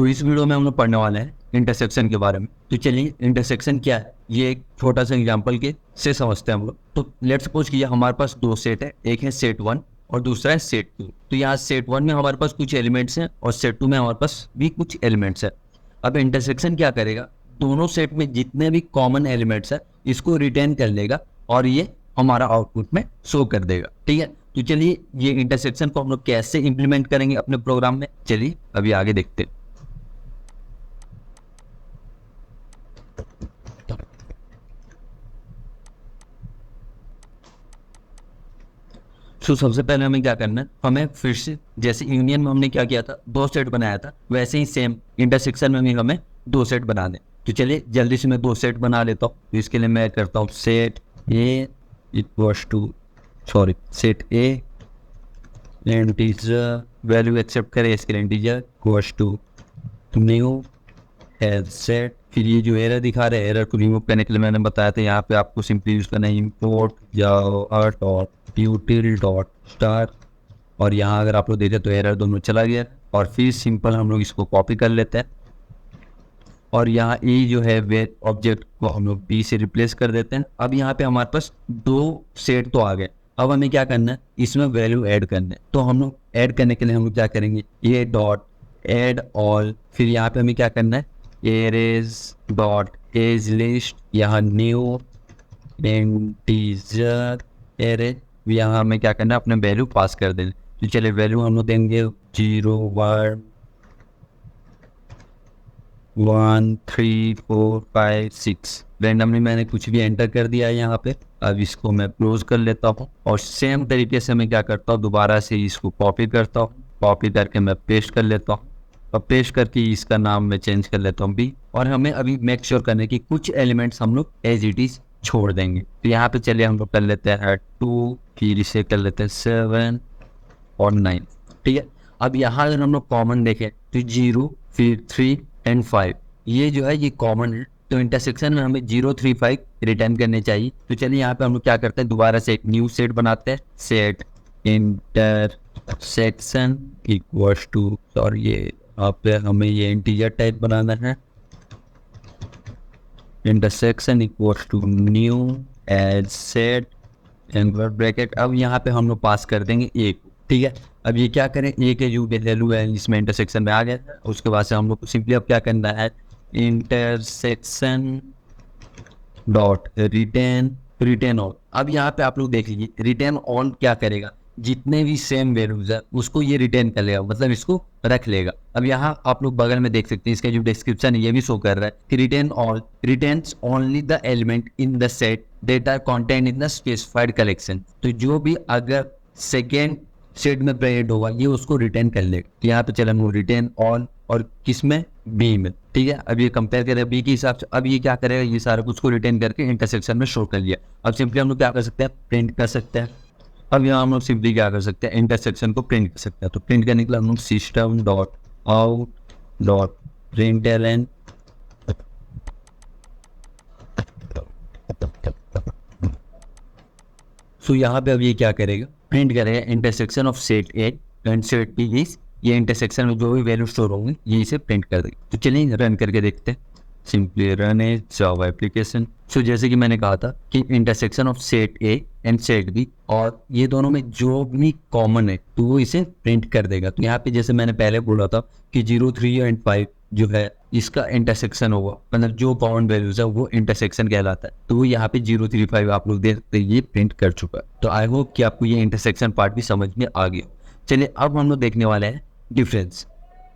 तो इस वीडियो में हम लोग पढ़ने वाले हैं इंटरसेक्शन के बारे में। तो चलिए इंटरसेक्शन क्या है ये एक छोटा सा एग्जांपल के से समझते हैं हम लोग। तो लेट्स सपोज कि हमारे पास दो सेट है, एक है सेट 1 और दूसरा है सेट 2। तो यहाँ सेट 1 में हमारे पास कुछ एलिमेंट्स हैं और सेट 2 में हमारे पास भी कुछ एलिमेंट्स है। अब इंटरसेक्शन क्या करेगा, दोनों सेट में जितने भी कॉमन एलिमेंट्स है इसको रिटेन कर लेगा और ये हमारा आउटपुट में शो कर देगा। ठीक है, तो चलिए ये इंटरसेक्शन को हम लोग कैसे इंप्लीमेंट करेंगे अपने प्रोग्राम में, चलिए अभी आगे देखते हैं। तो सबसे पहले हमें क्या करना है, हमें फिर से जैसे यूनियन में हमने क्या किया था, दो सेट बनाया था, वैसे ही सेम इंटरसेक्शन में भी हमें दो सेट बना दें। तो चलिए जल्दी से मैं दो सेट बना लेता हूँ। तो इसके लिए मैं करता हूँ set A equals to set A integer value accept करें, इसके लिए integer equals to new hash set. फिर ये जो एरर दिखा रहे हैं, एरर को रिमूव करने के लिए मैंने बताया था यहाँ पे आपको सिंपली यूज करना है इम्पोर्ट util.star और यहाँ अगर आप लोग देते तो एरर दोनों चला गया। और फिर सिंपल हम लोग इसको कॉपी कर लेते हैं और यहाँ ए जो है वेट ऑब्जेक्ट को हम लोग बी से रिप्लेस कर देते हैं। अब यहाँ पे हमारे पास दो सेट तो आ गए, अब हमें क्या करना है, इसमें वैल्यू ऐड करना है। तो हम लोग ऐड करने के लिए हम लोग क्या करेंगे, ये डॉट ऐड ऑल, फिर यहाँ पे हमें क्या करना है, एरेज डॉट एज लिस्ट, यहाँ न्यू इंटीजर एरे, यहाँ हमें क्या करना है, अपने वैल्यू पास कर देंगे। तो चलिए वैल्यू हम लोग देंगे 0 1 1 3 4 5 6 रैंडमली मैंने कुछ भी एंटर कर दिया है यहाँ पे। अब इसको मैं क्लोज कर लेता हूँ और सेम तरीके से मैं क्या करता हूँ, दोबारा से इसको कॉपी करता हूँ, कॉपी करके मैं पेस्ट कर लेता हूँ और पेस्ट करके इसका नाम मैं चेंज कर लेता हूँ बी। और हमें अभी मेक श्योर करने की कुछ एलिमेंट्स हम लोग एज इट इज छोड़ देंगे। तो यहाँ पे चलिए हम लोग कर लेते हैं 2, फिर इसे कर लेते हैं 7 और 9। ठीक है, अब यहाँ अगर हम लोग कॉमन देखें तो 0 फिर 3 एंड 5 ये जो है ये कॉमन है। तो इंटरसेक्शन में हमें 0 3 5 रिटर्न करने चाहिए। तो चलिए यहाँ पे हम लोग क्या करते हैं, दोबारा से एक न्यू सेट बनाते हैं, सेट इंटरसेक्शन इक्वल्स टू ये यहाँ पे हमें ये इंटीजर टाइप बनाना है, intersection equals to new hash set and bracket. अब यहाँ पे हम लोग पास कर देंगे ए को। ठीक है, अब ये क्या करें, ए के जो वैल्यू है इसमें इंटरसेक्शन में आ गया था। उसके बाद से हम लोग को सिंपली अब क्या करना है, इंटरसेक्शन डॉट रिटेन ऑल। अब यहाँ पे आप लोग देख लीजिए रिटेन ऑल क्या करेगा, जितने भी सेम वैल्यूज है उसको ये रिटेन कर लेगा, मतलब इसको रख लेगा। अब यहाँ आप लोग बगल में देख सकते हैं, इसका जो डिस्क्रिप्शन है ये भी शो कर रहा है कि retain all retains only the element in the set that are content in the specified collection. तो जो भी अगर सेकेंड सेट में प्रेजेंट होगा ये उसको रिटेन कर लेगा। यहाँ पे चलो रिटेन ऑल और किस में, बी में। ठीक है, अब ये कंपेयर करें बी के हिसाब से। अब ये क्या करेगा, ये सारा कुछ को रिटेन करके इंटरसेक्शन में शो कर लिया। अब सिंपली हम लोग क्या कर सकते हैं, प्रिंट कर सकते हैं। अब यहाँ हम लोग सिंपली क्या कर सकते हैं, इंटरसेक्शन को प्रिंट कर सकते हैं। तो प्रिंट करने के लिए हम लोग system dot out dot println so यहाँ पे अब ये क्या करेगा, प्रिंट करेगा intersection of set A and set B is, ये इंटरसेक्शन में जो भी वैल्यू स्टोर होंगे ये इसे प्रिंट कर देगा। तो चलिए रन करके देखते हैं, simply run a Java application. So जैसे कि मैंने कहा था कि intersection of set A and set B और ये दोनों में जो भी कॉमन है तो वो इसे प्रिंट कर देगा। तो यहाँ पे जैसे मैंने पहले बोला था कि 0 3 एंड 5 जो है इसका इंटरसेक्शन होगा, मतलब जो कॉमन वैल्यूज है वो इंटरसेक्शन कहलाता है। तो वो यहाँ पे 0 3 5 आप लोग देख सकते हैं ये प्रिंट कर चुका है। तो आई होप कि आपको ये इंटरसेक्शन पार्ट भी समझ में आ गया। चलिए अब हम लोग देखने वाले हैं डिफरेंस।